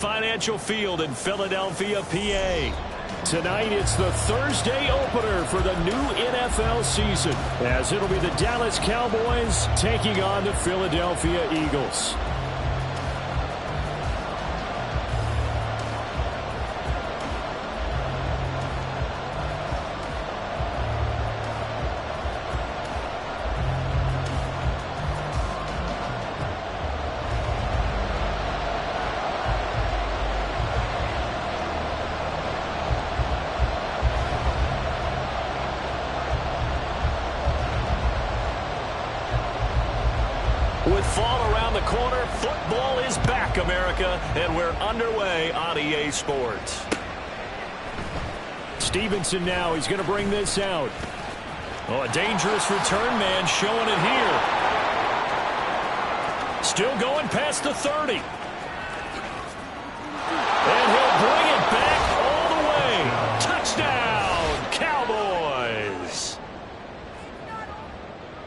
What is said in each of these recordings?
Financial Field in Philadelphia, PA. Tonight, it's the Thursday opener for the new NFL season, as it'll be the Dallas Cowboys taking on the Philadelphia Eagles. With fall around the corner, football is back, America, and we're underway on EA Sports. Stevenson now, he's going to bring this out. Oh, a dangerous return man showing it here. Still going past the 30. And he'll bring it back all the way. Touchdown, Cowboys.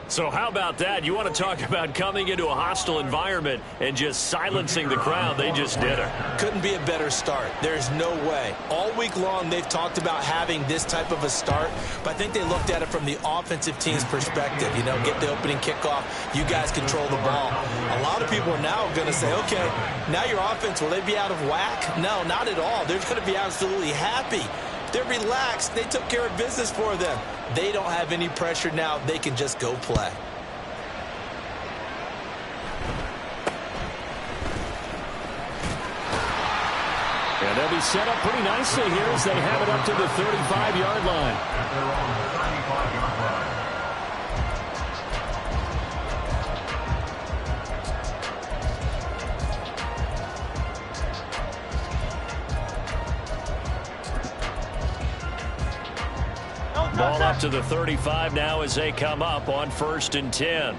So how about that? You want to talk about coming into a hostile environment and just silencing the crowd. They just did it. Couldn't be a better start. There's no way. All week long, they've talked about having this type of a start, but I think they looked at it from the offensive team's perspective. You know, get the opening kickoff. You guys control the ball. A lot of people are now going to say, okay, now your offense, will they be out of whack? No, not at all. They're going to be absolutely happy. They're relaxed. They took care of business for them. They don't have any pressure now. They can just go play. And they'll be set up pretty nicely here as they have it up to the 35-yard line. Ball up to the 35 now as they come up on 1st and 10.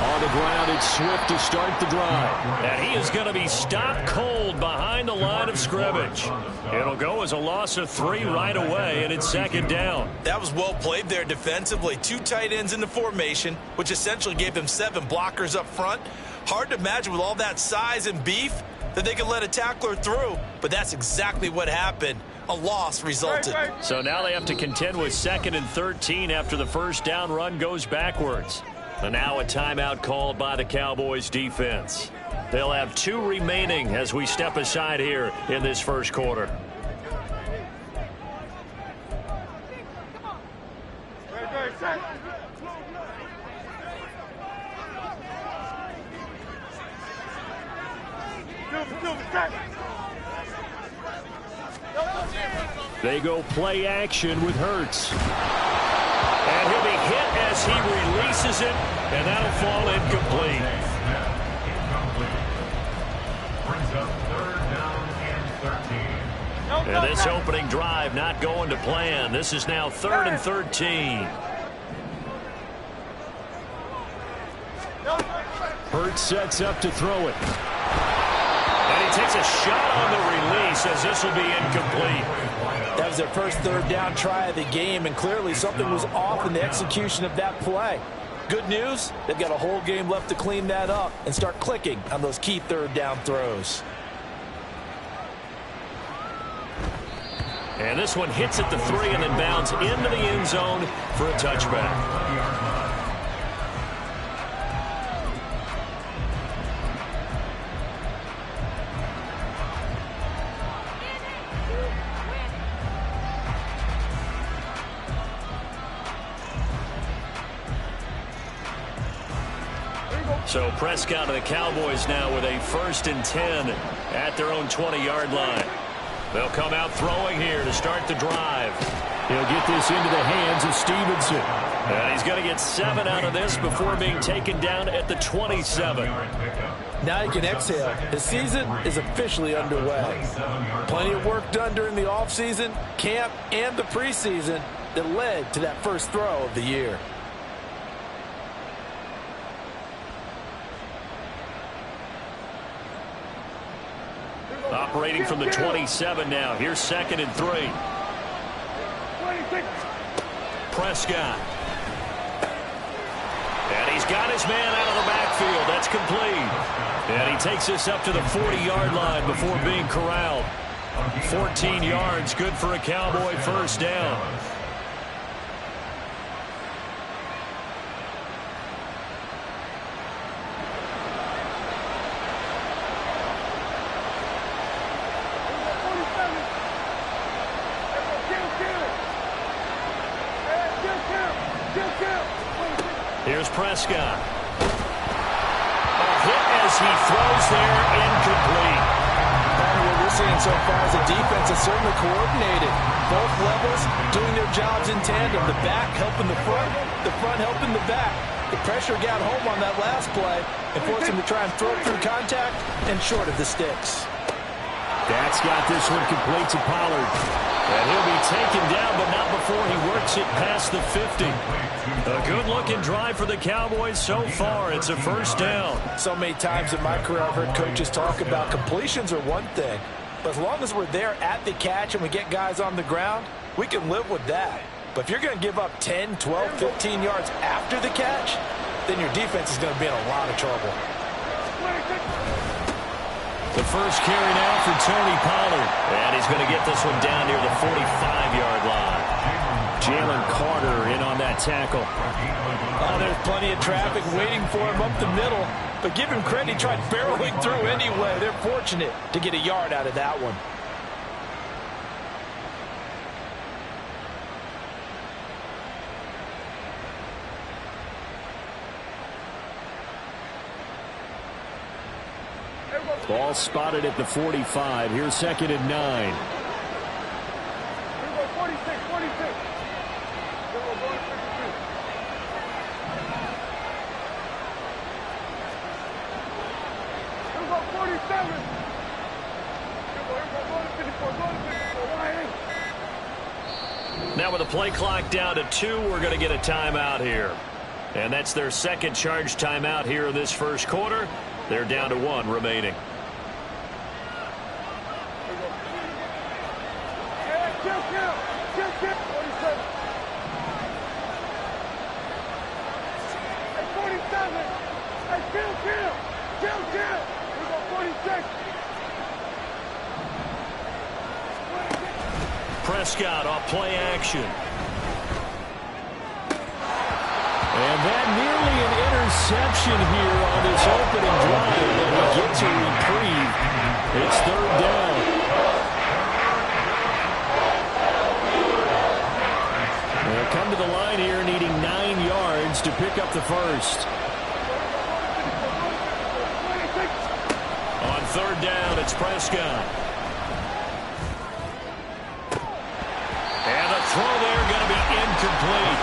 On the ground, it's Swift to start the drive. And he is going to be stopped cold behind the line of scrimmage. It'll go as a loss of 3 right away, and it's 2nd down. That was well played there defensively. 2 tight ends in the formation, which essentially gave them 7 blockers up front. Hard to imagine with all that size and beef that they could let a tackler through, but that's exactly what happened. A loss resulted. So now they have to contend with 2nd and 13 after the first down run goes backwards. And now a timeout called by the Cowboys defense. They'll have 2 remaining as we step aside here in this first quarter. They go play action with Hurts. And he'll be hit as he releases it, and that'll fall incomplete. And this opening drive not going to plan. This is now 3rd and 13. Hurts sets up to throw it. And he takes a shot on the release as this will be incomplete. That was their first 3rd down try of the game, and clearly something was off in the execution of that play. Good news, they've got a whole game left to clean that up and start clicking on those key 3rd down throws. And this one hits at the 3 and then bounds into the end zone for a touchback. So Prescott and the Cowboys now with a 1st and 10 at their own 20-yard line. They'll come out throwing here to start the drive. He'll get this into the hands of Stevenson. And he's going to get 7 out of this before being taken down at the 27. Now you can exhale. The season is officially underway. Plenty of work done during the offseason, camp, and the preseason that led to that first throw of the year. Operating from the 27 now. Here's 2nd and 3. Prescott. And he's got his man out of the backfield. That's complete. And he takes this up to the 40-yard line before being corralled. 14 yards, good for a Cowboy first down. Here's Prescott. A hit as he throws there, incomplete. What we're seeing so far is the defense is certainly coordinated. Both levels doing their jobs in tandem. The back helping the front helping the back. The pressure got home on that last play and forced him to try and throw through contact and short of the sticks. That's got this one complete to Pollard. And he'll be taken down, but not before he works it past the 50. A good-looking drive for the Cowboys so far. It's a first down. So many times in my career I've heard coaches talk about completions are one thing, but as long as we're there at the catch and we get guys on the ground, we can live with that. But if you're going to give up 10, 12, 15 yards after the catch, then your defense is going to be in a lot of trouble. The first carry now for Tony Pollard. And he's going to get this one down near the 45-yard line. Jalen Carter in on that tackle. Oh, there's plenty of traffic waiting for him up the middle. But give him credit, he tried barreling through anyway. They're fortunate to get a yard out of that one. Ball spotted at the 45. Here's second and 9. Now with the play clock down to 2, we're going to get a timeout here. And that's their second charge timeout here in this first quarter. They're down to 1 remaining. Prescott off play action. And that nearly an interception here on this opening drive. And we get to reprieve. It's third down. They'll come to the line here needing 9 yards to pick up the first. On third down, it's Prescott. And the throw there going to be incomplete.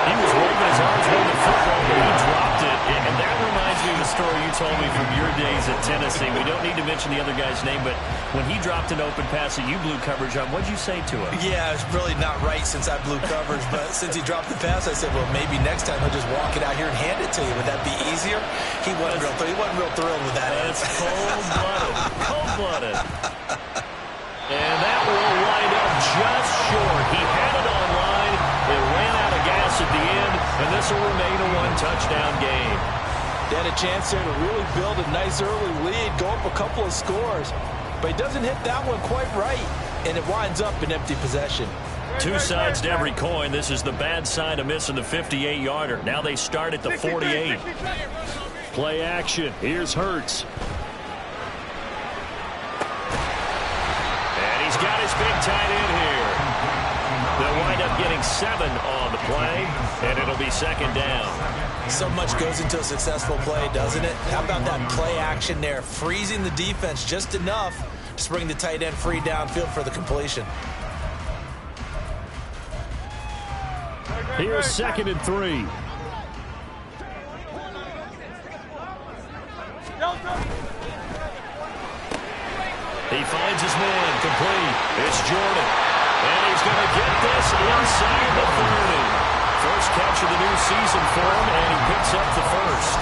He was waving his arms with the football, but he dropped it. And that reminds me of the story you told me from your days at Tennessee. We don't need to mention the other guy's name, but when he dropped an open pass that you blew coverage on, what'd you say to him? Yeah, it's really not right since I blew coverage, but since he dropped the pass, I said, well, maybe next time he'll just walk it out here and hand it to you. Would that be easier? He wasn't real thrilled with that. That's cold-blooded. Cold-blooded. And that will wind up just short. He had it on line. It ran out of gas at the end, and this will remain a 1-touchdown game. They had a chance there to really build a nice early lead, go up a couple of scores. But he doesn't hit that one quite right, and it winds up in empty possession. Two sides to every coin. This is the bad side of missing the 58-yarder. Now they start at the 48. Play action. Here's Hurts. And he's got his big tight end here. They'll wind up getting 7 on the play, and it'll be second down. So much goes into a successful play, doesn't it? How about that play action there, freezing the defense just enough to bring the tight end free downfield for the completion. Here's second and 3. He finds his man, complete. It's Jordan. And he's going to get this inside the 30. First catch of the new season for him, and he picks up the first.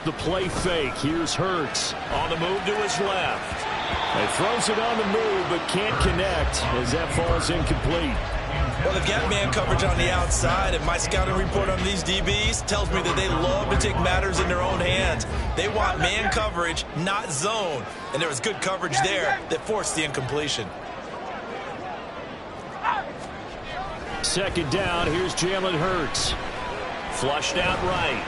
the play fake. Here's Hurts on the move to his left. He throws it on the move but can't connect as that falls incomplete. Well, they've got man coverage on the outside, and my scouting report on these DBs tells me that they love to take matters in their own hands. They want man coverage, not zone. And there was good coverage there that forced the incompletion. Second down, here's Jalen Hurts. Flushed out right.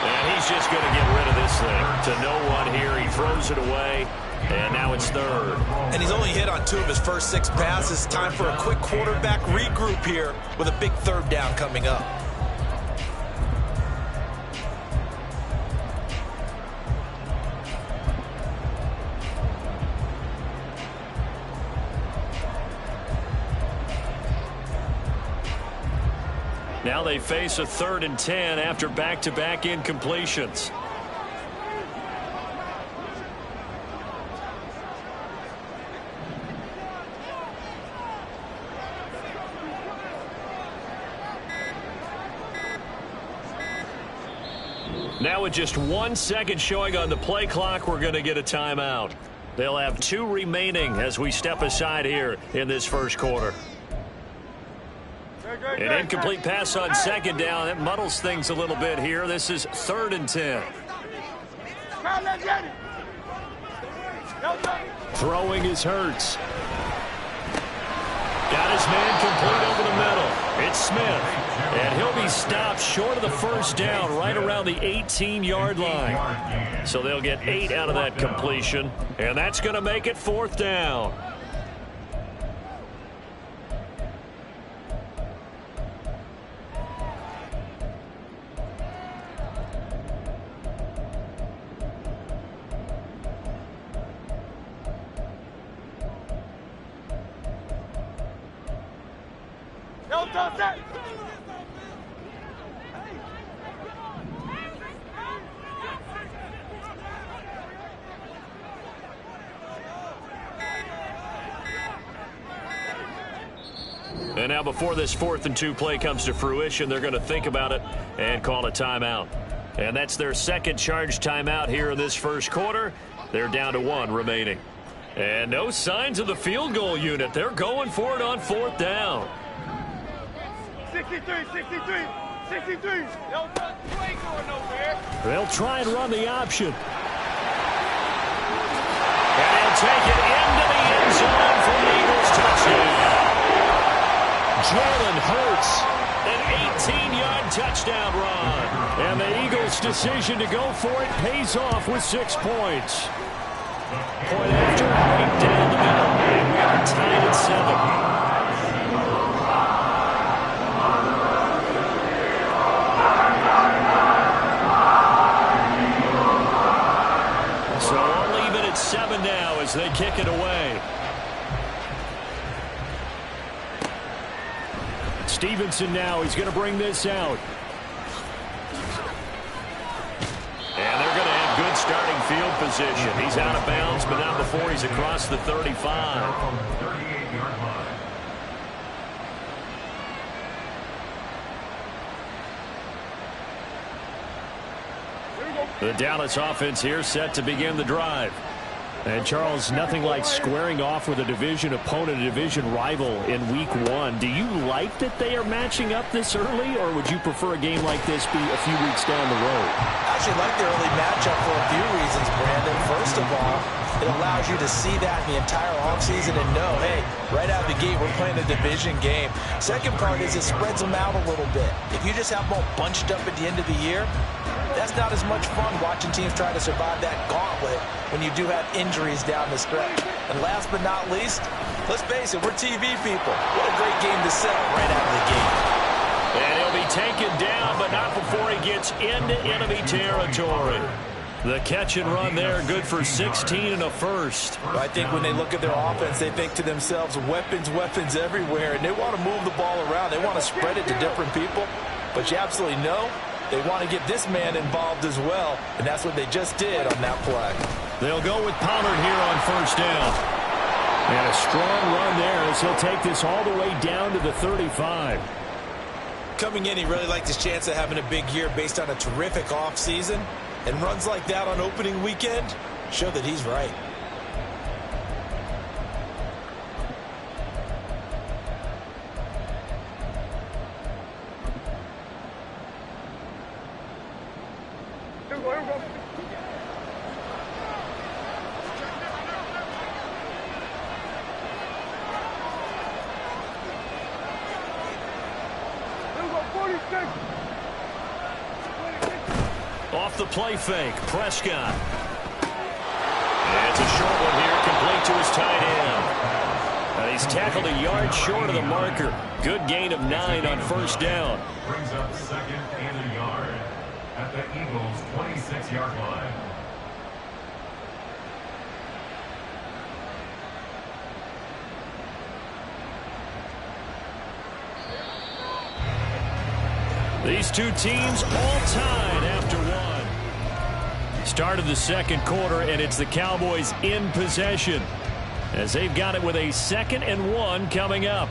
And he's just going to get rid of this thing to no one here. He throws it away, and now it's third. And he's only hit on 2 of his first 6 passes. Time for a quick quarterback regroup here with a big third down coming up. Now they face a 3rd and 10 after back-to-back incompletions. Now with just 1 second showing on the play clock, we're going to get a timeout. They'll have 2 remaining as we step aside here in this first quarter. An incomplete pass on second down. That muddles things a little bit here. This is 3rd and 10. Throwing is Hurts. Got his man complete over the middle. It's Smith. And he'll be stopped short of the first down right around the 18-yard line. So they'll get 8 out of that completion. And that's going to make it 4th down. And now before this 4th and 2 play comes to fruition, they're going to think about it and call a timeout. And that's their second charge timeout here in this first quarter. They're down to 1 remaining. And no signs of the field goal unit. They're going for it on 4th down. 63. They'll try and run the option. And he'll take it into the end zone for the Eagles touchdown. Jalen Hurts, an 18-yard touchdown run. And the Eagles' decision to go for it pays off with 6 points. Point after, right down the middle. And we are tied at 7. So we'll leave it at 7 now as they kick it away. Stevenson now, he's going to bring this out. And they're going to have good starting field position. He's out of bounds, but not before he's across the 35. The Dallas offense here set to begin the drive. And, Charles, nothing like squaring off with a division opponent, a division rival in Week 1. Do you like that they are matching up this early, or would you prefer a game like this be a few weeks down the road? I actually like the early matchup for a few reasons, Brandon. First of all, it allows you to see that in the entire offseason and know, hey, right out of the gate, we're playing a division game. Second part is it spreads them out a little bit. If you just have them all bunched up at the end of the year, that's not as much fun watching teams try to survive that gauntlet when you do have injuries down the stretch. And last but not least, let's face it, we're TV people. What a great game to sell right out of the gate. And he'll be taken down, but not before he gets into enemy territory. The catch and run there, good for 16 and a first. I think when they look at their offense, they think to themselves, weapons everywhere, and they want to move the ball around. They want to spread it to different people, but you absolutely know they want to get this man involved as well, and that's what they just did on that play. They'll go with Pollard here on first down. And a strong run there as he'll take this all the way down to the 35. coming in, he really liked his chance of having a big year based on a terrific offseason. And runs like that on opening weekend show that he's right. Off the play fake, Prescott. And it's a short one here, complete to his tight end. And he's tackled a yard short of the marker. Good gain of 9 on first down. Brings up second and a yard at the Eagles' 26-yard line. These two teams all tied after one. Start of the second quarter, and it's the Cowboys in possession as they've got it with a 2nd and 1 coming up.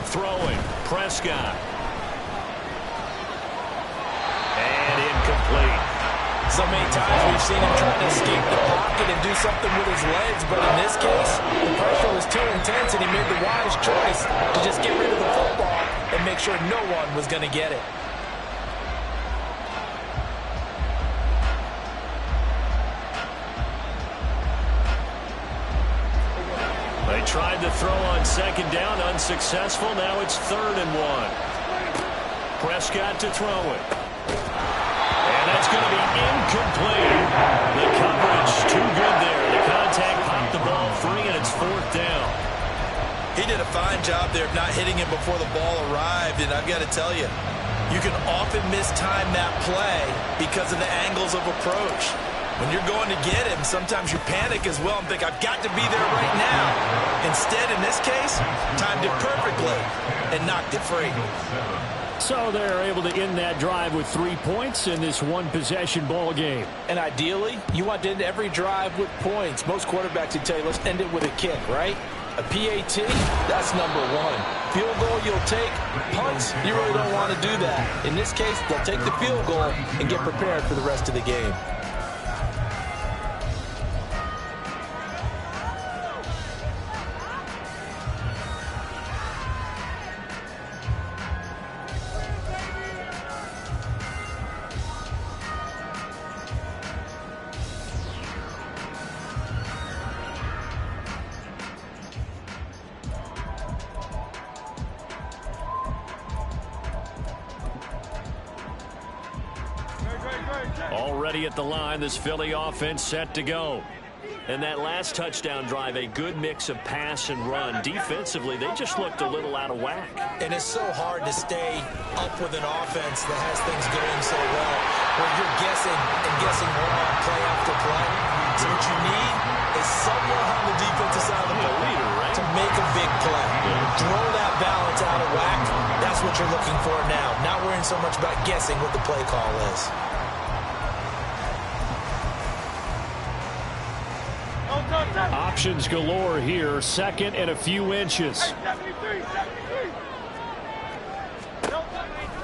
Throwing, Prescott. And incomplete. So many times we've seen him trying to escape the pocket and do something with his legs, but in this case, the pressure was too intense and he made the wise choice to just get rid of the football and make sure no one was going to get it. They tried to throw on second down, unsuccessful. Now it's 3rd and 1. Prescott to throw it. And that's going to be incomplete. The coverage too good there. The contact popped the ball free, and it's 4th down. He did a fine job there of not hitting him before the ball arrived, and I've got to tell you, you can often mistime that play because of the angles of approach. When you're going to get him, sometimes you panic as well and think, I've got to be there right now. Instead, in this case, timed it perfectly and knocked it free. So they're able to end that drive with 3 points in this one-possession ball game. And ideally, you want to end every drive with points. Most quarterbacks would tell you, let's end it with a kick, right? A PAT, that's number 1. Field goal you'll take. Punts, you really don't want to do that. In this case, they'll take the field goal and get prepared for the rest of the game. Already at the line, this Philly offense set to go. And that last touchdown drive, a good mix of pass and run. Defensively, they just looked a little out of whack. And it's so hard to stay up with an offense that has things going so well, where you're guessing and guessing wrong play after play. So what you need is someone on the defensive side of the ball to make a big play. Throw that balance out of whack. That's what you're looking for now. Not worrying so much about guessing what the play call is. Options galore here. 2nd and a few inches.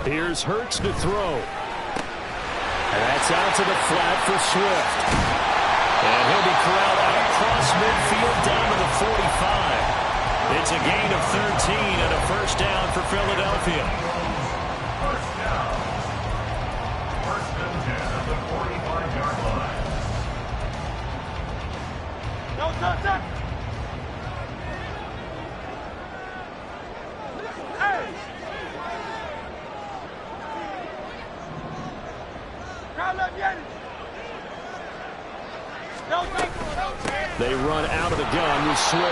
Here's Hurts to throw. And that's out to the flat for Swift. And he'll be corralled out across midfield down to the 45. It's a gain of 13 and a first down for Philadelphia. First down. First and 10 at the 45-yard line. They run out of the gun with Swift.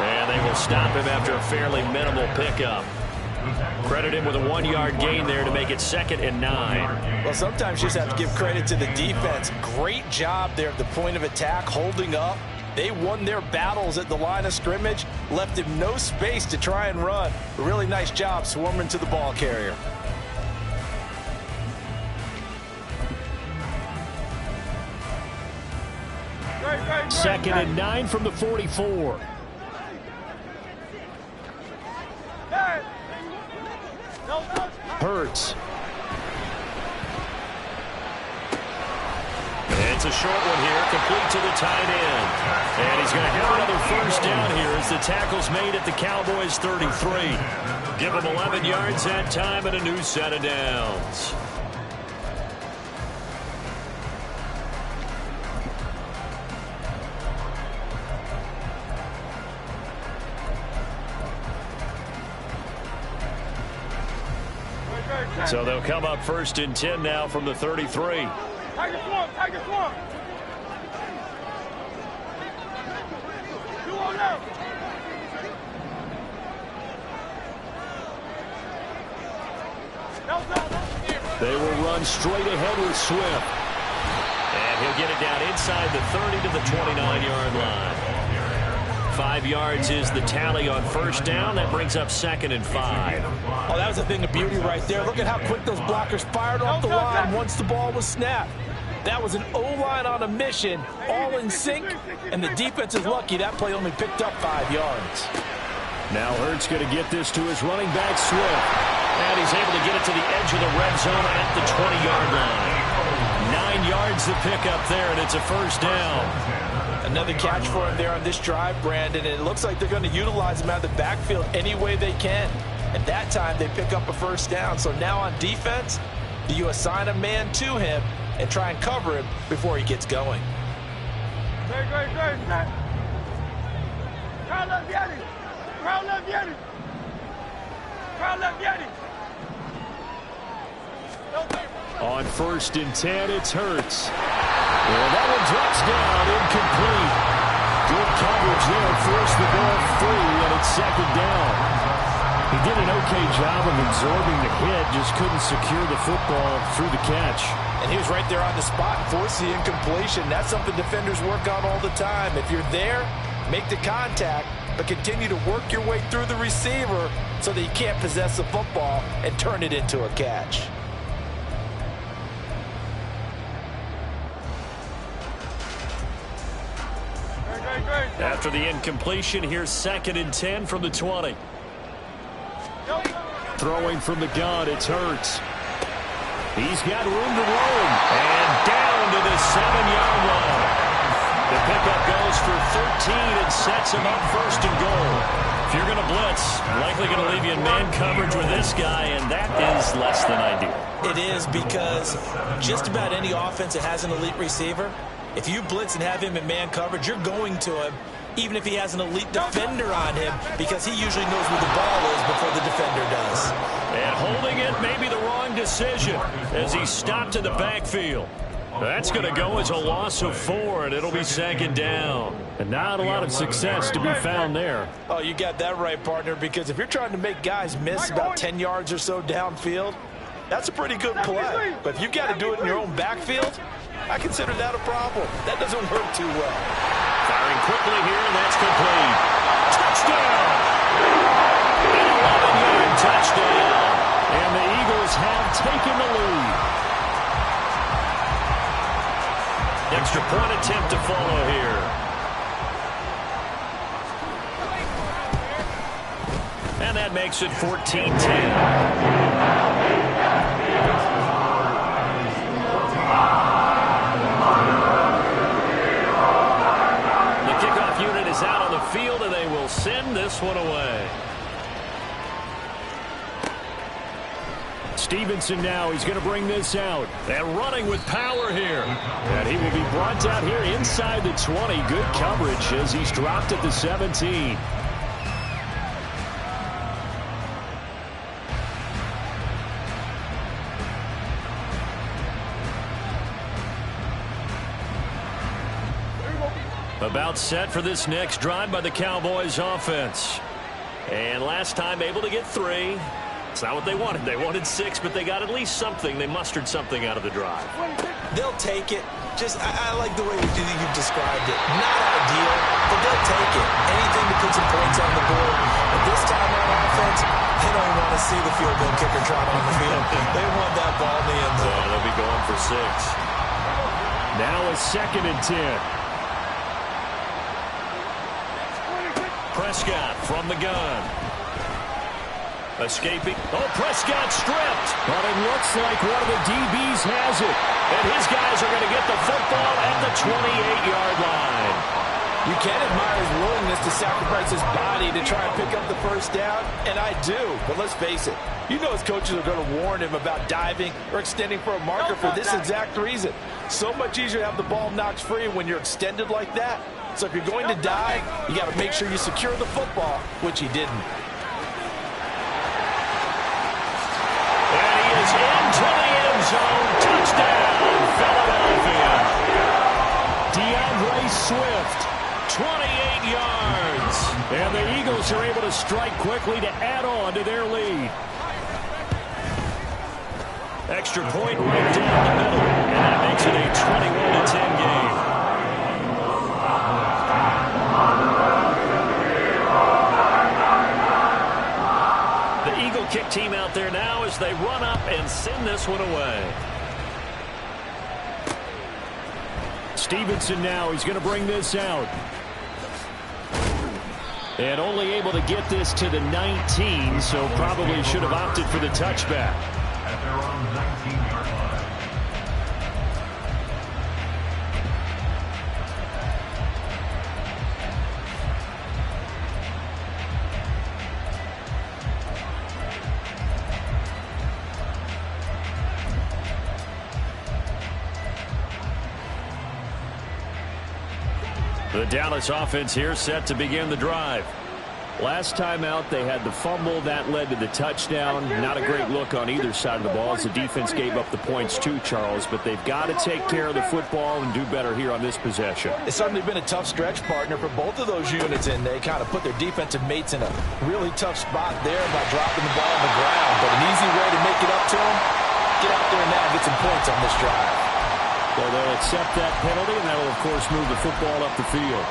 And they will stop him after a fairly minimal pickup. Credit him with a 1-yard gain there to make it 2nd and 9. Well, sometimes you just have to give credit to the defense. Great job there at the point of attack, holding up, They won their battles at the line of scrimmage, left him no space to try and run. A really nice job swarming to the ball carrier. Second and 9 from the 44. Hurts. It's a short one here, complete to the tight end. And he's going to have another first down here as the tackle's made at the Cowboys' 33. Give him 11 yards that time and a new set of downs. So they'll come up first and 10 now from the 33. Tiger swamp, Tiger swamp. 2-0. They will run straight ahead with Swift. And he'll get it down inside the 30 to the 29-yard line. 5 yards is the tally on first down. That brings up second and 5. Oh, that was a thing of beauty right there. Look at how quick those blockers fired off the line once the ball was snapped. That was an O-line on a mission, all in sync, and the defense is lucky that play only picked up 5 yards. Now Hurts going to get this to his running back, Swift. And he's able to get it to the edge of the red zone at the 20-yard line. 9 yards to pick up there, and it's a first down. Another catch for him there on this drive, Brandon, and it looks like they're going to utilize him out of the backfield any way they can. And that time they pick up a first down. So now on defense, do you assign a man to him and try and cover him before he gets going? Great. Crowd left Yeti. Crowd left Yeti. Crowd left Yeti. On first and 10, it's Hurts. Well, that one drops down, incomplete. Good coverage there, forced the ball free, and it's second down. He did an okay job of absorbing the hit, just couldn't secure the football through the catch. And he was right there on the spot and forced the incompletion. That's something defenders work on all the time. If you're there, make the contact, but continue to work your way through the receiver so that you can't possess the football and turn it into a catch. After the incompletion, here's second and 10 from the 20. Throwing from the gun, it's Hurts. He's got room to roam. And down to the 7-yard line. The pickup goes for 13 and sets him up first and goal. If you're going to blitz, likely going to leave you in man coverage with this guy, and that is less than ideal. It is, because just about any offense that has an elite receiver, if you blitz and have him in man coverage, you're going to him, even if he has an elite defender on him, because he usually knows where the ball is before the defender does. And holding it may be the wrong decision as he stopped in the backfield. That's going to go as a loss of 4, and it'll be second down. And not a lot of success to be found there. Oh, you got that right, partner, because if you're trying to make guys miss about 10 yards or so downfield, that's a pretty good play. But if you've got to do it in your own backfield, I consider that a problem. That doesn't work too well. Firing quickly here, and that's complete. Touchdown! An 11-yard touchdown. And the Eagles have taken the lead. Extra point attempt to follow here. And that makes it 14-10. Out on the field, and they will send this one away. Stevenson now, he's going to bring this out. And running with power here. And he will be brought out here inside the 20. Good coverage as he's dropped at the 17. About set for this next drive by the Cowboys offense. And last time able to get 3. It's not what they wanted. They wanted 6, but they got at least something. They mustered something out of the drive. They'll take it. I like the way you described it. Not ideal, but they'll take it. Anything to put some points on the board. But this time on offense, they don't even want to see the field goal kicker trot on the field. They want that ball in the end zone. Yeah, they'll be going for 6. Now a 2nd and 10. Prescott from the gun. Escaping. Oh, Prescott stripped. But it looks like one of the DBs has it. And his guys are going to get the football at the 28-yard line. You can admire his willingness to sacrifice his body to try and pick up the first down, and I do. But let's face it, you know his coaches are going to warn him about diving or extending for a marker for this exact reason. So much easier to have the ball knocked free when you're extended like that. So if you're going to dive, you got to make sure you secure the football, which he didn't. And he is into the end zone. Touchdown, Philadelphia. DeAndre Swift, 28 yards. And the Eagles are able to strike quickly to add on to their lead. Extra point right down the middle. And that makes it a 21-10 game. Kick team out there now as they run up and send this one away. Stevenson now, he's going to bring this out. And only able to get this to the 19, so probably should have opted for the touchback. At their own 19-yard line. The Dallas offense here set to begin the drive. Last time out, they had the fumble. That led to the touchdown. Not a great look on either side of the ball as the defense gave up the points too, Charles. But they've got to take care of the football and do better here on this possession. It's certainly been a tough stretch, partner, for both of those units, and they kind of put their defensive mates in a really tough spot there by dropping the ball on the ground. But an easy way to make it up to them, get out there now and get some points on this drive. Well, they'll accept that penalty, and that will, of course, move the football up the field.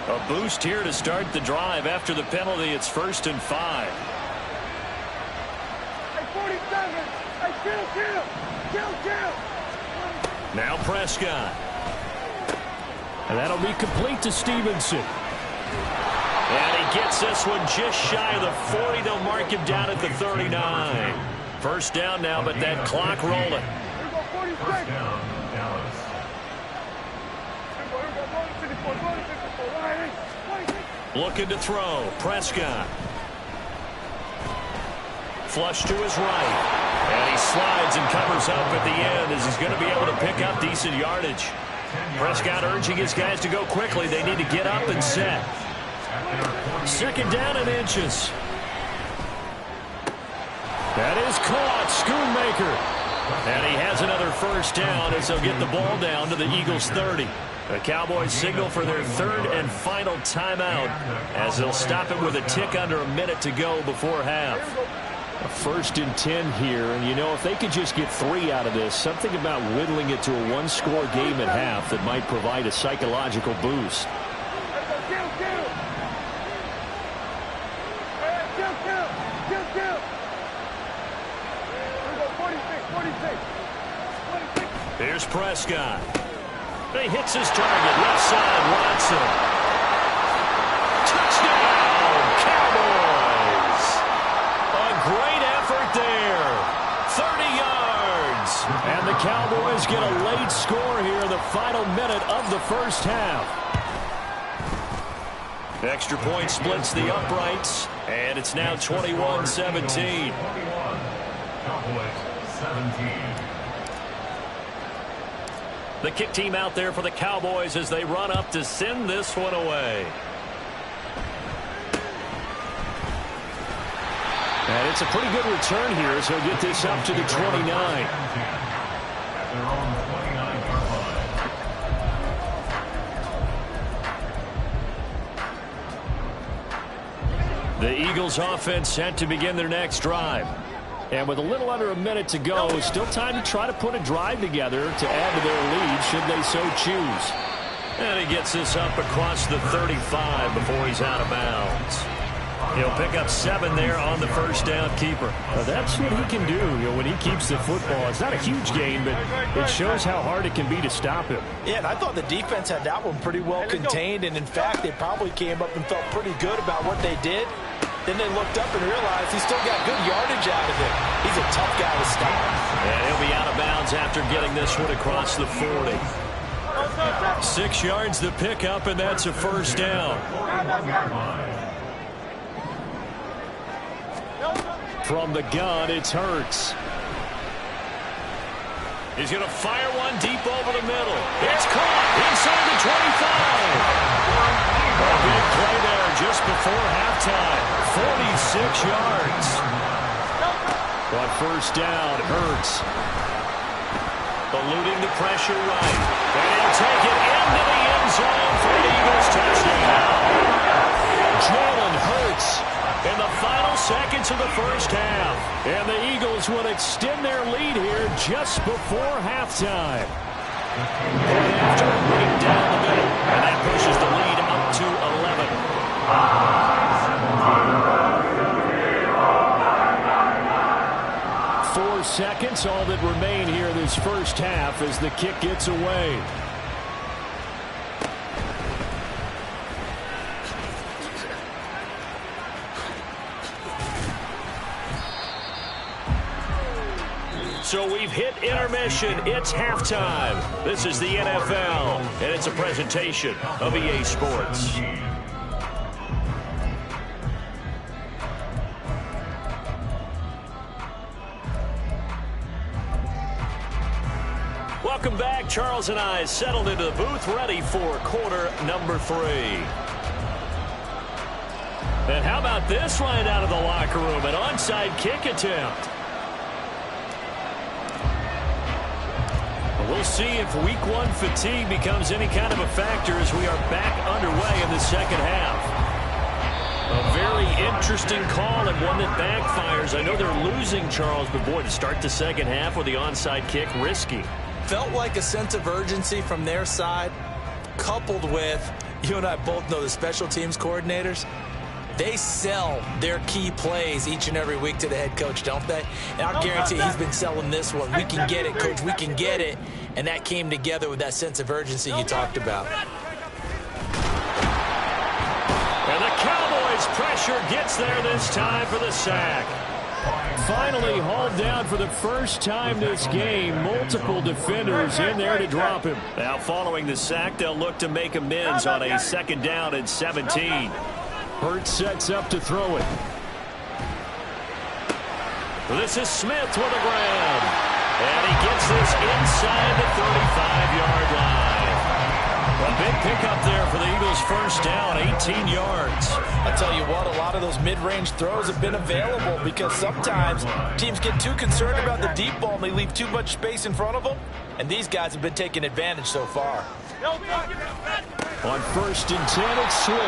A boost here to start the drive. After the penalty, it's 1st and 5. Hey, 47. Hey, kill. Now Prescott. And that'll be complete to Stevenson. And he gets this one just shy of the 40. They'll mark him down at the 39. First down now, but that clock rolling. First down, Dallas. Looking to throw. Prescott. Flush to his right. And he slides and covers up at the end as he's going to be able to pick up decent yardage. Prescott urging his guys to go quickly. They need to get up and set. 2nd down and inches. That is caught. Schoonmaker. And he has another first down as they'll get the ball down to the Eagles' 30. The Cowboys signal for their 3rd and final timeout as they'll stop it with a tick under a minute to go before half. A 1st and 10 here, and you know, if they could just get 3 out of this, something about whittling it to a 1-score game at half that might provide a psychological boost. Here's Prescott. He hits his target. Left side, Watson. Touchdown, Cowboys. A great effort there. 30 yards. And the Cowboys get a late score here in the final minute of the first half. Extra point splits the uprights, and it's now 21-17. Cowboys 17. The kick team out there for the Cowboys as they run up to send this one away. And it's a pretty good return here, so he'll get this up to the 29. At their own 29-yard line. The Eagles offense set to begin their next drive. And with a little under a minute to go, still time to try to put a drive together to add to their lead should they so choose. And he gets this up across the 35 before he's out of bounds. He'll pick up 7 there on the first down keeper. Well, that's what he can do, when he keeps the football. It's not a huge gain, but it shows how hard it can be to stop him. Yeah, and I thought the defense had that one pretty well contained, and in fact, they probably came up and felt pretty good about what they did. Then they looked up and realized he still got good yardage out of it. He's a tough guy to stop. And he'll be out of bounds after getting this one across the 40. 6 yards the pickup, and that's a first down. From the gun, it's Hurts. He's going to fire one deep over the middle. It's caught inside the 25. A big play there just before halftime. 46 yards. On first down, Hurts. Eluding the pressure right. And he'll take it into the end zone for the Eagles touchdown. Jalen Hurts in the final seconds of the first half. And the Eagles will extend their lead here just before halftime. And after right down the middle. And that pushes the lead up to 11. 4 seconds, all that remain here this first half as the kick gets away. So we've hit intermission. It's halftime. This is the NFL, and it's a presentation of EA Sports. Welcome back. Charles and I settled into the booth, ready for quarter number 3. And how about this right out of the locker room? An onside kick attempt. We'll see if Week 1 fatigue becomes any kind of a factor as we are back underway in the second half. A very interesting call and one that backfires. I know they're losing, Charles, but boy, to start the second half with the onside kick, risky. Felt like a sense of urgency from their side, coupled with, you and I both know the special teams coordinators. They sell their key plays each and every week to the head coach, don't they? And I'll guarantee he's been selling this one. We can get it, coach. We can get it. And that came together with that sense of urgency you talked about. And the Cowboys' pressure gets there this time for the sack. Finally hauled down for the first time this game. Multiple defenders in there to drop him. Now following the sack, they'll look to make amends on a second down and 17. Hurts sets up to throw it. This is Smith with a grab. And he gets this inside the 35-yard line. A big pickup there for the Eagles' first down, 18 yards. I tell you what, a lot of those mid-range throws have been available because sometimes teams get too concerned about the deep ball and they leave too much space in front of them. And these guys have been taking advantage so far. On first and 10, it's Swift.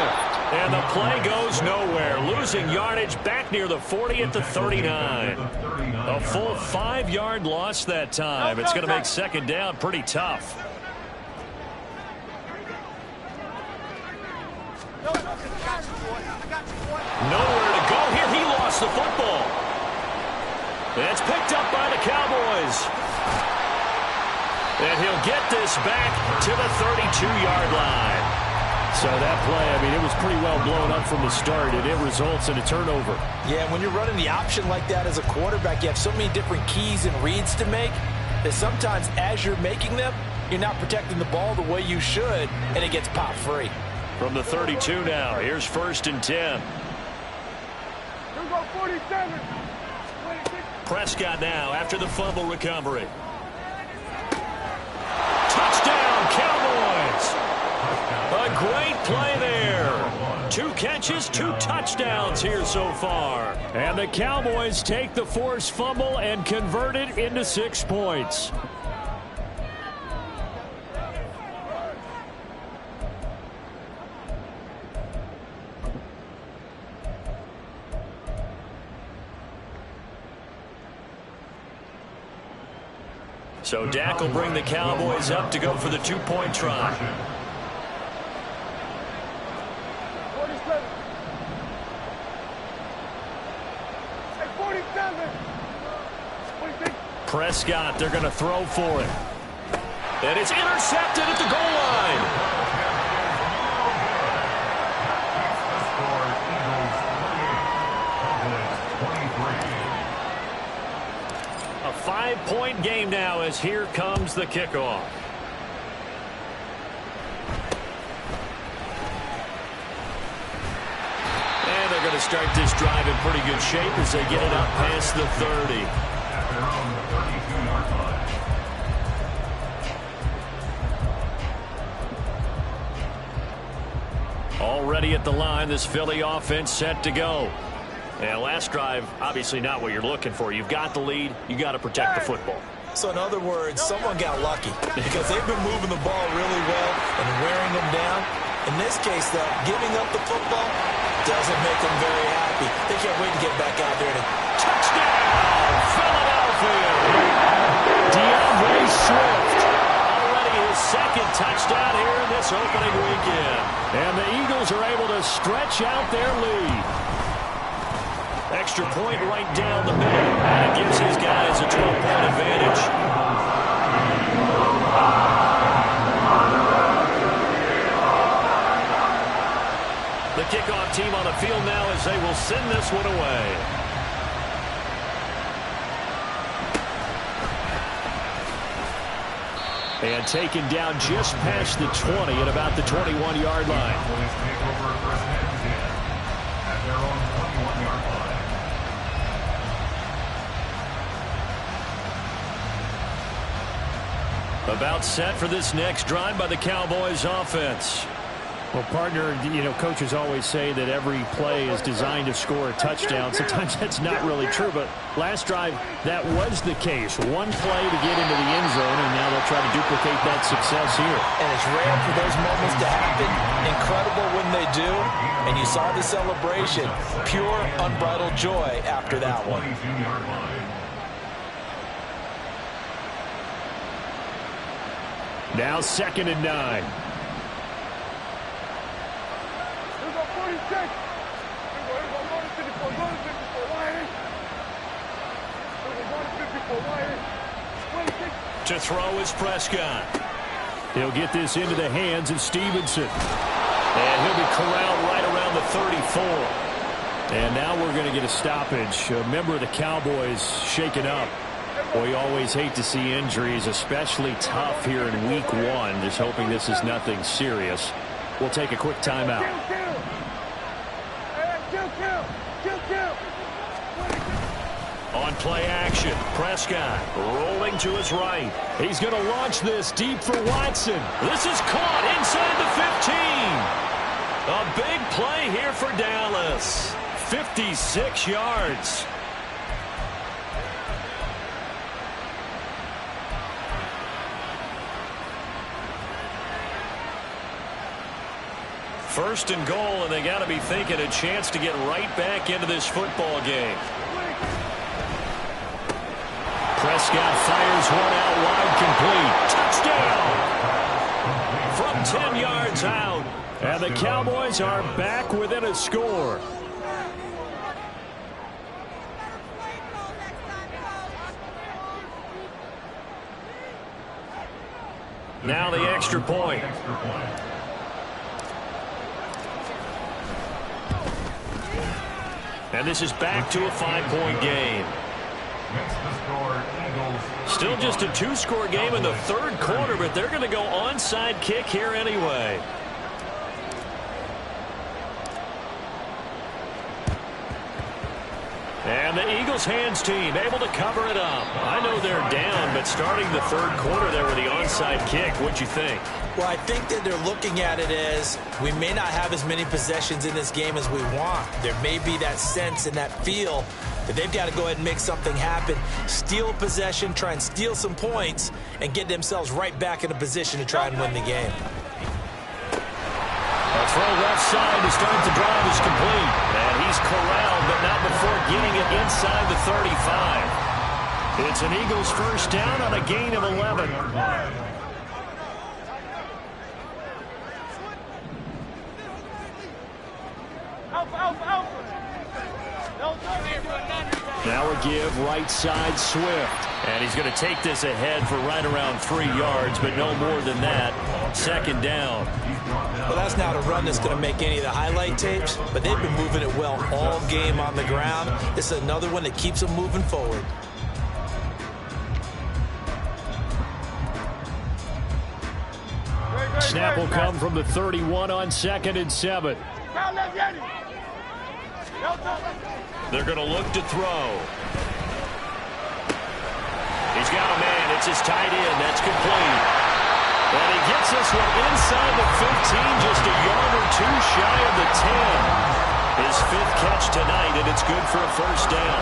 And the play goes nowhere. Losing yardage back near the 40 at the 39. A full 5-yard loss that time. It's going to make second down pretty tough. Nowhere to go here. He lost the football. It's picked up by the Cowboys. And he'll get this back to the 32-yard line. So that play, I mean, it was pretty well blown up from the start, and it results in a turnover. Yeah, when you're running the option like that as a quarterback, you have so many different keys and reads to make that sometimes as you're making them, you're not protecting the ball the way you should, and it gets popped free. From the 32 now, here's first and 10. Here go 47. Prescott now after the fumble recovery. Touchdown, Cowboys! A great play there. 2 catches, 2 touchdowns here so far. And the Cowboys take the forced fumble and convert it into 6 points. So Dak will bring the Cowboys up to go for the two-point try. 47. Hey, 47. 46. Prescott, they're going to throw for it. And it's intercepted at the goal line. A 5-point game now as here comes the kickoff. And they're going to start this drive in pretty good shape as they get it up past the 30. At their own 32-yard line. Already at the line, this Philly offense set to go. And last drive, obviously not what you're looking for. You've got the lead. You got to protect the football. So in other words, someone got lucky because they've been moving the ball really well and wearing them down. In this case, though, giving up the football doesn't make them very happy. They can't wait to get back out there. Touchdown, Philadelphia! DeAndre Swift. Already his second touchdown here in this opening weekend. And the Eagles are able to stretch out their lead. Extra point right down the middle. And it gives his guys a 12-point advantage. The kickoff team on the field now as they will send this one away. And taken down just past the 20 at about the 21-yard line. Cowboys take over first and 10 at their own 21-yard line. About set for this next drive by the Cowboys offense. Well, partner, coaches always say that every play is designed to score a touchdown. Sometimes that's not really true, but last drive, that was the case. One play to get into the end zone, and now they'll try to duplicate that success here. And it's rare for those moments to happen. Incredible when they do. And you saw the celebration. Pure, unbridled joy after that one. 22-yard line. Now 2nd and 9. To throw is Prescott. He'll get this into the hands of Stevenson. And he'll be corralled right around the 34. And now we're going to get a stoppage. A member of the Cowboys shaken up. Boy, you always hate to see injuries, especially tough here in week 1. Just hoping this is nothing serious. We'll take a quick timeout. On play action, Prescott rolling to his right. He's going to launch this deep for Watson. This is caught inside the 15. A big play here for Dallas. 56 yards. First and goal, and they got to be thinking a chance to get right back into this football game. Prescott fires one out wide, complete. Touchdown! From 10 yards out. And the Cowboys are back within a score. Now the extra point. And this is back to a 5-point game. Still just a 2-score game in the third quarter, but they're going to go onside kick here anyway. And the Eagles hands team able to cover it up. I know they're down, but starting the third quarter there with the onside kick, what'd you think? Well, I think that they're looking at it as we may not have as many possessions in this game as we want. There may be that sense and that feel that they've got to go ahead and make something happen, steal possession, try and steal some points, and get themselves right back in a position to try and win the game. A throw left side to start the drive is complete. And he's corralled, but not before getting it inside the 35. It's an Eagles first down on a gain of 11. Now a give right side Swift. And he's going to take this ahead for right around 3 yards, but no more than that. Second down. Well, that's not a run that's going to make any of the highlight tapes, but they've been moving it well all game on the ground. This is another one that keeps them moving forward. Snap will come from the 31 on 2nd and 7. They're going to look to throw. He's got a man. It's his tight end. That's complete. And he gets this one inside the 15, just a yard or two shy of the 10. His 5th catch tonight, and it's good for a first down.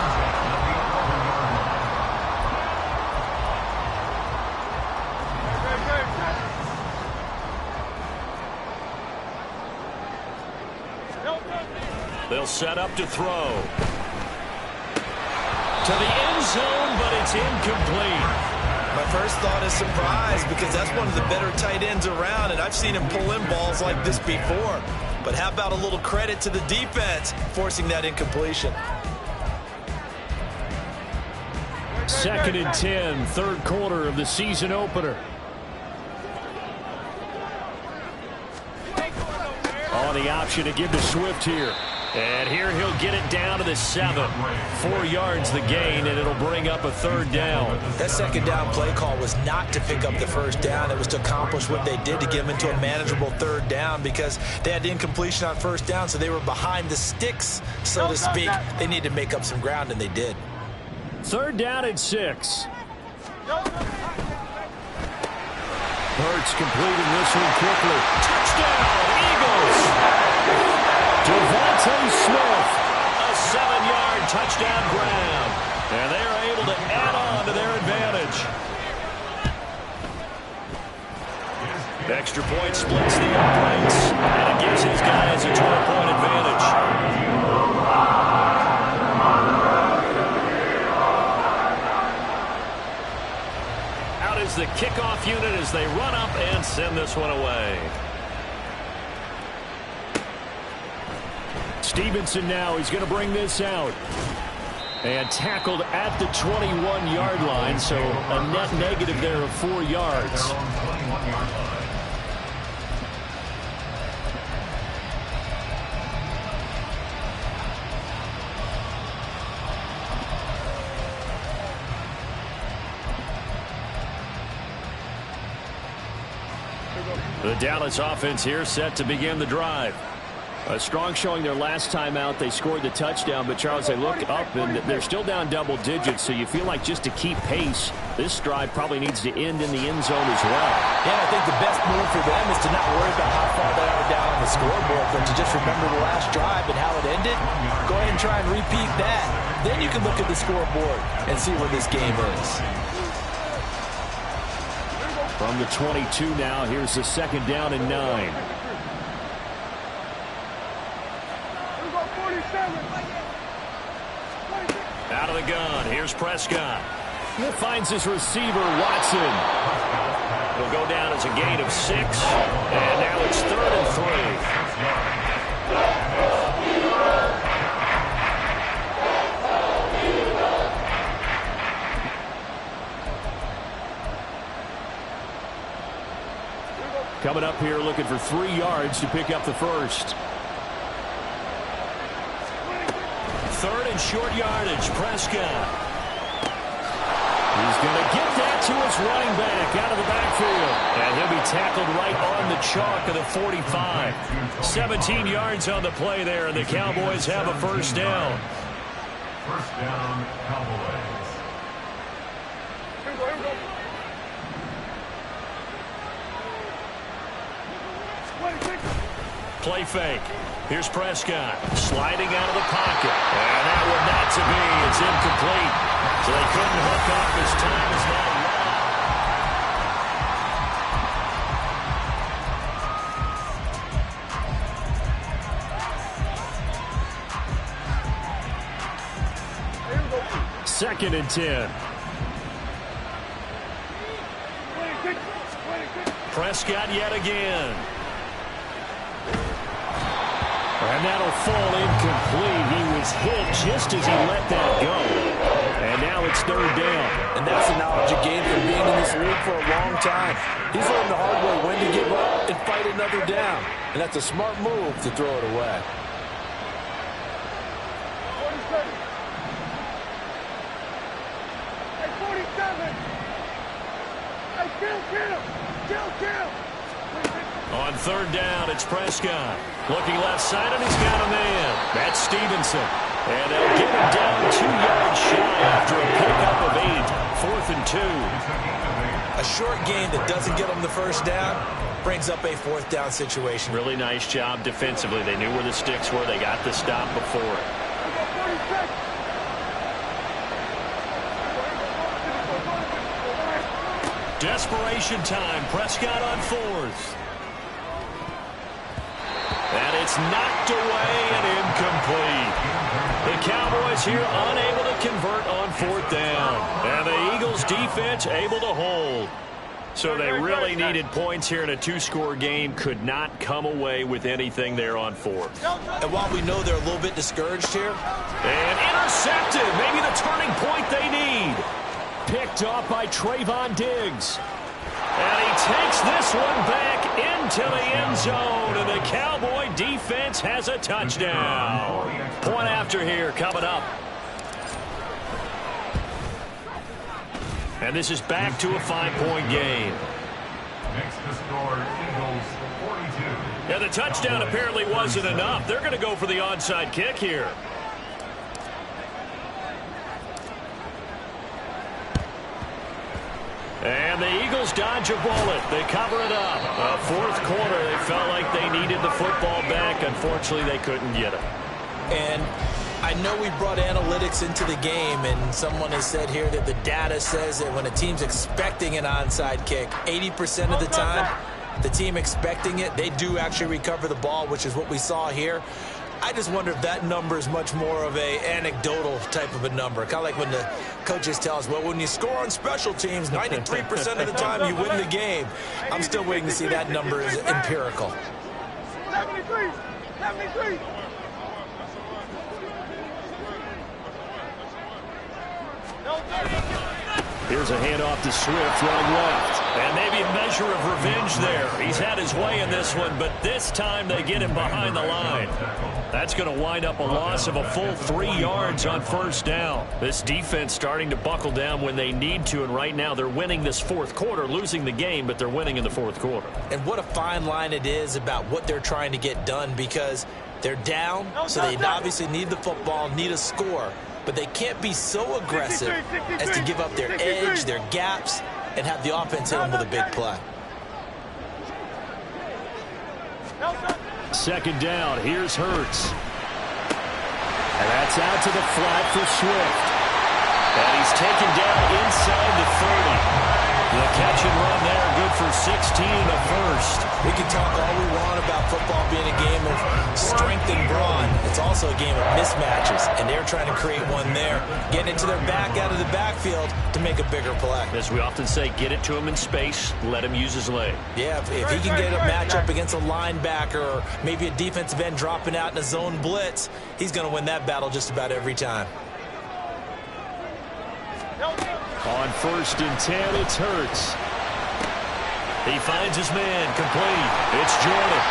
They'll set up to throw. To the end zone, but it's incomplete. My first thought is surprise, because that's one of the better tight ends around, and I've seen him pull in balls like this before. But how about a little credit to the defense forcing that incompletion? 2nd and 10, 3rd quarter of the season opener. On the option to give to Swift here. And here he'll get it down to the 7. 4 yards the gain, and it'll bring up a 3rd down. That 2nd down play call was not to pick up the 1st down. It was to accomplish what they did to get them into a manageable 3rd down, because they had the incompletion on 1st down, so they were behind the sticks, so to speak. They needed to make up some ground, and they did. 3rd down and 6. Hurts completing this one quickly. Touchdown, Eagles! Devontae Smith. A 7-yard touchdown grab. And they are able to add on to their advantage. Extra point splits the uprights. And it gives his guys a 12-point advantage. Out is the kickoff unit as they run up and send this one away. Stevenson now, he's going to bring this out. And tackled at the 21-yard line, so a net negative there of 4 yards. The Dallas offense here set to begin the drive. A strong showing their last time out. They scored the touchdown, but Charles, they look up and they're still down double digits, so you feel like just to keep pace, this drive probably needs to end in the end zone as well. Yeah, I think the best move for them is to not worry about how far they are down on the scoreboard, but to just remember the last drive and how it ended. Go ahead and try and repeat that. Then you can look at the scoreboard and see where this game is. From the 22 now, here's the 2nd down and 9. Out of the gun, here's Prescott. He finds his receiver, Watson. It'll go down as a gain of 6, and now it's 3rd and 3. Coming up here looking for 3 yards to pick up the first. 3rd and short yardage, Prescott. He's going to get that to his running back out of the backfield. And he'll be tackled right on the chalk of the 45. 17 yards on the play there, and the Cowboys have a first down. First down, Cowboys. Play fake. Here's Prescott sliding out of the pocket. And that one not to be. It's incomplete. So they couldn't hook up. His time is now Second and 10. Prescott yet again. And that'll fall incomplete. He was hit just as he let that go. And now it's third down. And that's the knowledge you gain from being in this league for a long time. He's learned the hard way when to give up and fight another down. And that's a smart move to throw it away. On third down, it's Prescott. Looking left side, and he's got a man. That's Stevenson. And they'll get him down 2 yards shy after a pickup of 8. 4th and 2. A short gain that doesn't get them the first down brings up a 4th down situation. Really nice job defensively. They knew where the sticks were. They got the stop before it. Desperation time. Prescott on 4th. And it's knocked away and incomplete. The Cowboys here unable to convert on 4th down. And the Eagles defense able to hold. So they really needed points here in a 2-score game. Could not come away with anything there on 4th. And while we know they're a little bit discouraged here. And intercepted. Maybe the turning point they need. Picked off by Trayvon Diggs. And he takes this one back into the end zone. And the Cowboy defense has a touchdown. Point after here coming up. And this is back to a 5-point game. Next to score, Eagles 42. Yeah, the touchdown apparently wasn't enough. They're going to go for the onside kick here. And the Eagles dodge a bullet. They cover it up. 4th quarter, they felt like they needed the football back. Unfortunately, they couldn't get it. And I know we brought analytics into the game, and someone has said here that the data says that when a team's expecting an onside kick, 80% of the time, the team expecting it, they do actually recover the ball, which is what we saw here. I just wonder if that number is much more of a anecdotal type of a number. Kind of like when the coaches tell us, well, when you score on special teams, 93% of the time you win the game. I'm still waiting to see that number is empirical. 73! 73! Here's a handoff to Swift running left. And maybe a measure of revenge there. He's had his way in this one, but this time they get him behind the line. That's going to wind up a loss of a full 3 yards on 1st down. This defense starting to buckle down when they need to, and right now they're winning this 4th quarter, losing the game, but they're winning in the 4th quarter. And what a fine line it is about what they're trying to get done, because they're down, so they obviously need the football, need a score. But they can't be so aggressive as to give up their edge, their gaps, and have the offense hit them with a big play. 2nd down, here's Hurts. And that's out to the flat for Swift. And he's taken down inside the 30. The catch and run there, good for 16 in the 1st. We can talk all we want about football being a game of strength and brawn. It's also a game of mismatches, and they're trying to create one there, getting it to their back out of the backfield to make a bigger play. As we often say, get it to him in space, let him use his leg. Yeah, if he can get a matchup against a linebacker or maybe a defensive end dropping out in a zone blitz, he's going to win that battle just about every time. On 1st and 10, it's Hurts. He finds his man, complete. It's Jordan.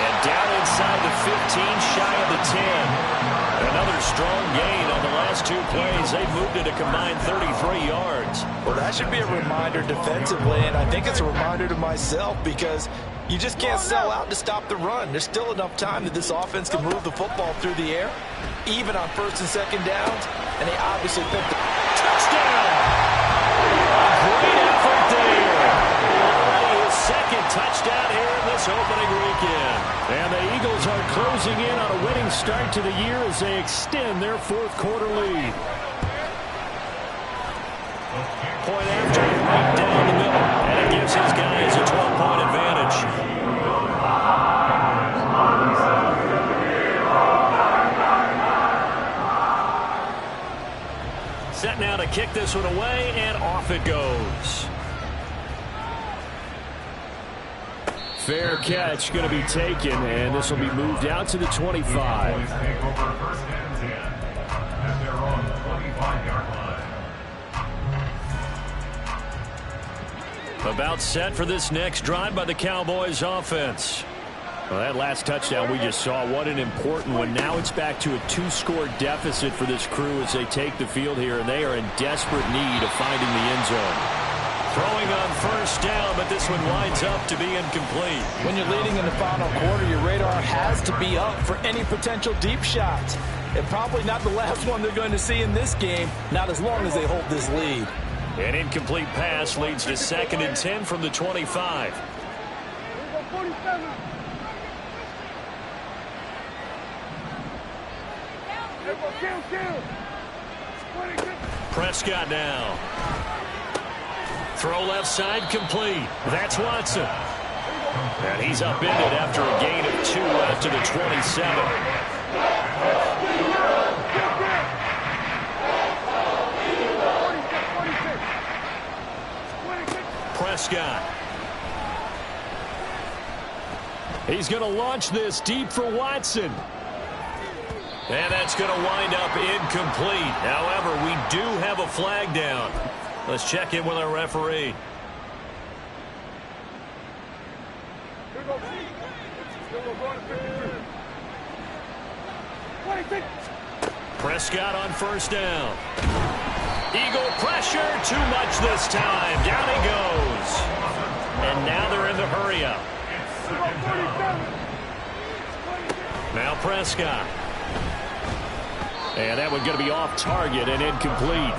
And down inside the 15, shy of the 10. Another strong gain on the last 2 plays. They've moved it a combined 33 yards. Well, that should be a reminder defensively, and I think it's a reminder to myself, because you just can't sell out to stop the run. There's still enough time that this offense can move the football through the air, even on 1st and 2nd downs, and they obviously picked the touchdown. Great effort there. Already his 2nd touchdown here in this opening weekend. And the Eagles are closing in on a winning start to the year as they extend their 4th quarter lead. Point after right down the middle. And it gives his guys a 12-point advantage. Set now to kick this one away, and off it goes. Fair catch going to be taken, and this will be moved out to the 25. Cowboys take over first and 10 at their own 25-yard line. About set for this next drive by the Cowboys offense. Well, that last touchdown we just saw, what an important one. Now it's back to a 2-score deficit for this crew as they take the field here, and they are in desperate need of finding the end zone. Throwing on first down, but this one winds up to be incomplete. When you're leading in the final quarter, your radar has to be up for any potential deep shots. And probably not the last one they're going to see in this game, not as long as they hold this lead. An incomplete pass leads to 2nd and 10 from the 25. Prescott now. Throw left side complete. That's Watson. And he's upended after a gain of 2 after the 27. Prescott. He's going to launch this deep for Watson. And that's going to wind up incomplete. However, we do have a flag down. Let's check in with our referee. Prescott on first down. Eagle pressure, too much this time. Down he goes. And now they're in the hurry up. Now Prescott. And that one's going to be off target and incomplete.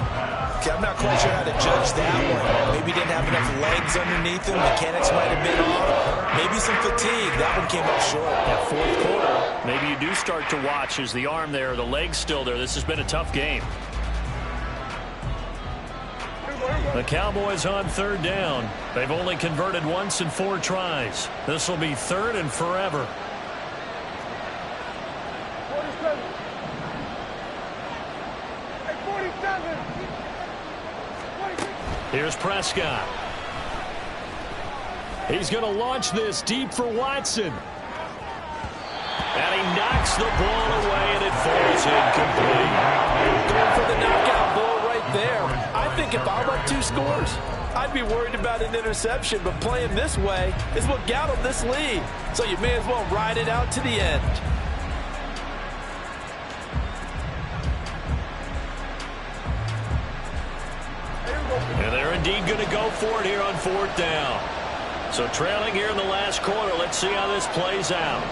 Okay, I'm not quite sure how to judge that one. Maybe he didn't have enough legs underneath him. Mechanics might have been off. Maybe some fatigue. That one came up short. That fourth quarter, maybe you do start to watch as the arm there, the leg's still there. This has been a tough game. The Cowboys on third down. They've only converted once in 4 tries. This will be 3rd and forever. Here's Prescott. He's going to launch this deep for Watson. And he knocks the ball away, and it falls incomplete. Going for the knockout blow right there. I think if I were 2 scores, I'd be worried about an interception, but playing this way is what got him this lead. So you may as well ride it out to the end. And they're indeed going to go for it here on 4th down. So trailing here in the last quarter. Let's see how this plays out.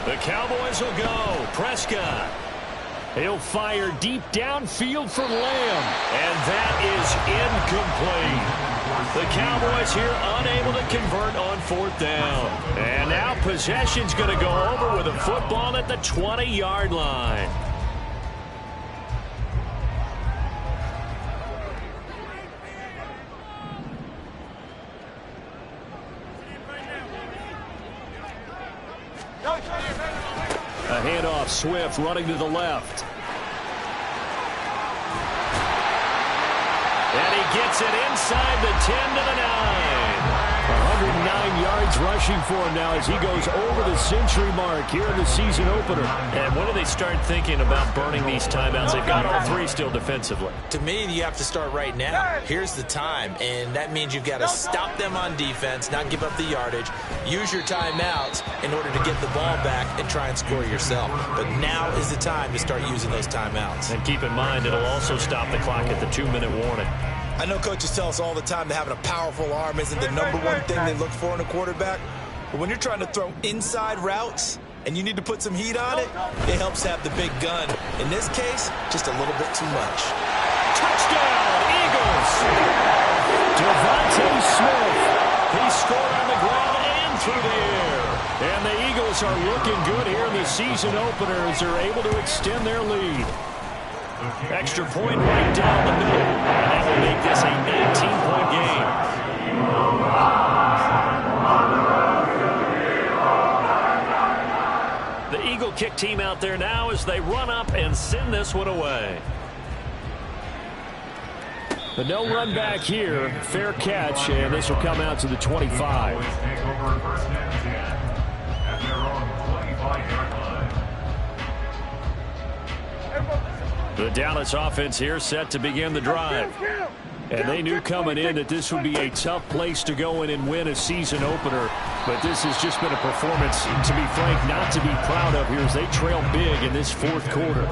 The Cowboys will go. Prescott. He'll fire deep downfield for Lamb. And that is incomplete. The Cowboys here unable to convert on 4th down. And now possession's going to go over with a football at the 20-yard line. A handoff, Swift running to the left. And he gets it inside the 10 to the 9. 109 yards rushing for him now as he goes over the century mark here in the season opener. And when do they start thinking about burning these timeouts? They've got all 3 still defensively. To me, you have to start right now. Here's the time, and that means you've got to stop them on defense, not give up the yardage, use your timeouts in order to get the ball back and try and score yourself. But now is the time to start using those timeouts. And keep in mind, it'll also stop the clock at the 2-minute warning. I know coaches tell us all the time that having a powerful arm isn't the #1 thing they look for in a quarterback. But when you're trying to throw inside routes and you need to put some heat on it, it helps have the big gun. In this case, just a little bit too much. Touchdown, Eagles! Devontae Smith. He scored on the ground and through the air. And the Eagles are looking good here in the season opener as they're able to extend their lead. Extra point right down the middle. And that will make this a 19-point game. kick team out there now as they run up and send this one away. But no run back here. Fair catch, and this will come out to the 25. Cowboys take over first and 10 at their own 25-yard line. The Dallas offense here set to begin the drive. And they knew coming in that this would be a tough place to go in and win a season opener. But this has just been a performance, to be frank, not to be proud of here as they trail big in this fourth quarter.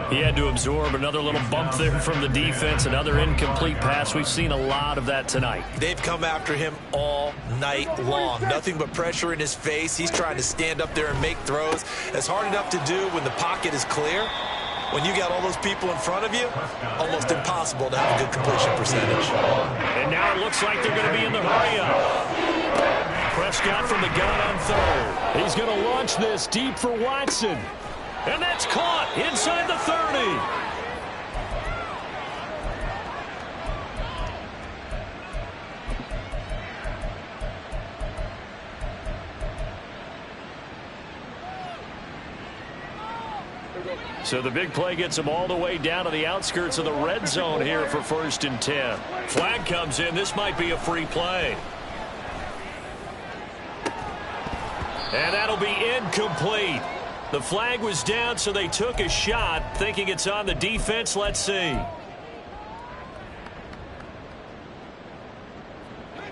He had to absorb another little bump there from the defense, another incomplete pass. We've seen a lot of that tonight. They've come after him all night long. Nothing but pressure in his face. He's trying to stand up there and make throws. It's hard enough to do when the pocket is clear. When you got all those people in front of you, almost impossible to have a good completion percentage. And now it looks like they're going to be in the hurry-up. Prescott from the gun on third. He's going to launch this deep for Watson. And that's caught inside the 30. So the big play gets them all the way down to the outskirts of the red zone here for first and 10. Flag comes in. This might be a free play. And that'll be incomplete. The flag was down, so they took a shot, thinking it's on the defense. Let's see.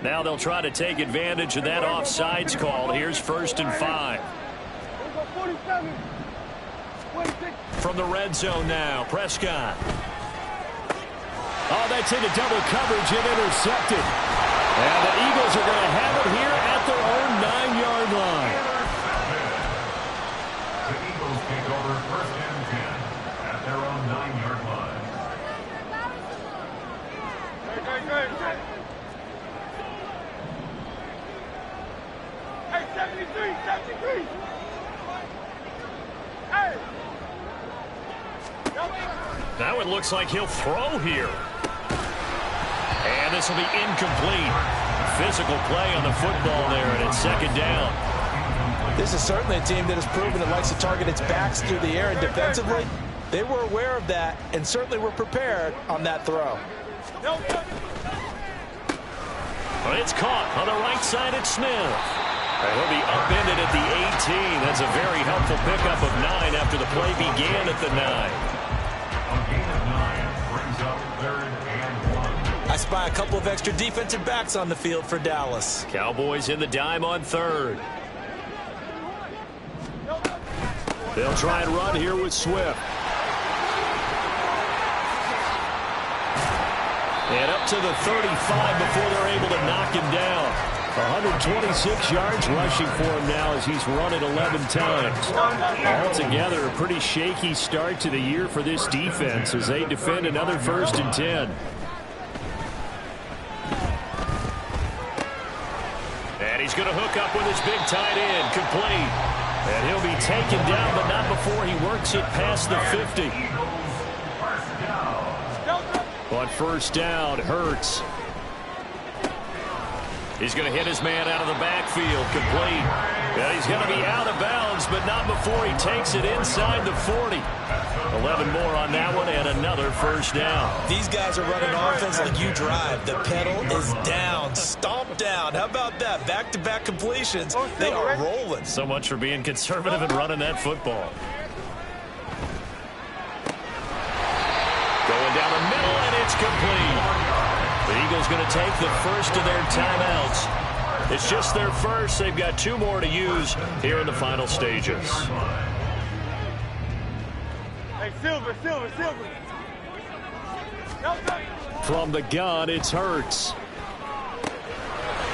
Now they'll try to take advantage of that offsides call. Here's first and 5. From the red zone now, Prescott. Oh, that's into double coverage and intercepted. And the Eagles are going to have it here at their own 9-yard line. The Eagles take over first and 10 at their own 9-yard line. Hey, 73, 73. Hey. Now it looks like he'll throw here. And this will be incomplete. Physical play on the football there, and it's second down. This is certainly a team that has proven it likes to target its backs through the air, and defensively, they were aware of that and certainly were prepared on that throw. But it's caught on the right side at Smith. And he'll be upended at the 18. That's a very helpful pickup of 9 after the play began at the 9. A gain of 9 brings up third and 1. I spy a couple of extra defensive backs on the field for Dallas. Cowboys in the dime on third. They'll try and run here with Swift. And up to the 35 before they're able to knock him down. 126 yards rushing for him now as he's run it 11 times. Altogether, a pretty shaky start to the year for this defense as they defend another first and 10. And he's going to hook up with his big tight end, complete. And he'll be taken down, but not before he works it past the 50. On first down, Hurts. He's going to hit his man out of the backfield, complete. And he's going to be out of bounds, but not before he takes it inside the 40. 11 more on that one and another first down. These guys are running offense like you drive. The pedal is down, stomped down. How about that? Back-to-back completions. They are rolling. So much for being conservative and running that football. Going down the middle, and it's complete. The Eagles going to take the first of their timeouts. It's just their first. They've got 2 more to use here in the final stages. Hey, Silver. From the gun, it's Hurts.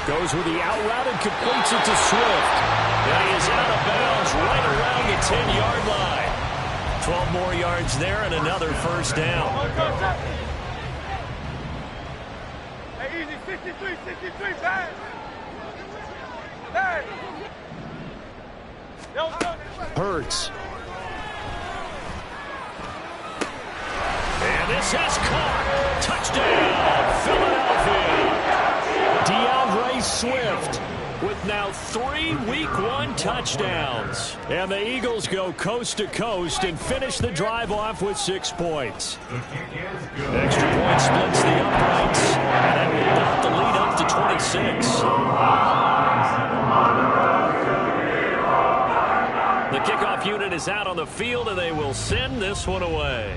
Goes with the out route and completes it to Swift. And he is out of bounds right around the 10-yard line. 12 more yards there and another first down. Hey, easy, 63, pass. Hey. Hurts. And this is caught. Touchdown, Philadelphia. DeAndre Swift. with now 3 Week 1 touchdowns. And the Eagles go coast to coast and finish the drive off with 6 points. Extra point splits the uprights, and that will bump the lead up to 26. The kickoff unit is out on the field, and they will send this one away.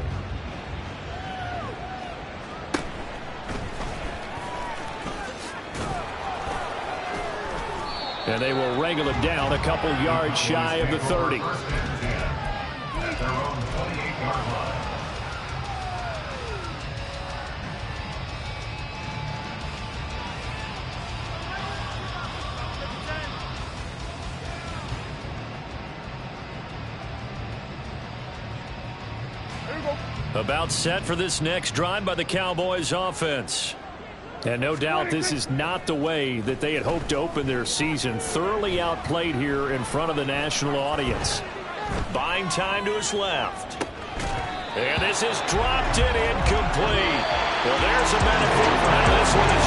And they will wrangle it down a couple yards shy of the 30. At their own 28-yard line. About set for this next drive by the Cowboys offense. And no doubt this is not the way that they had hoped to open their season. Thoroughly outplayed here in front of the national audience. Buying time to his left. And this is dropped in incomplete. Well, there's a metaphor for how this one is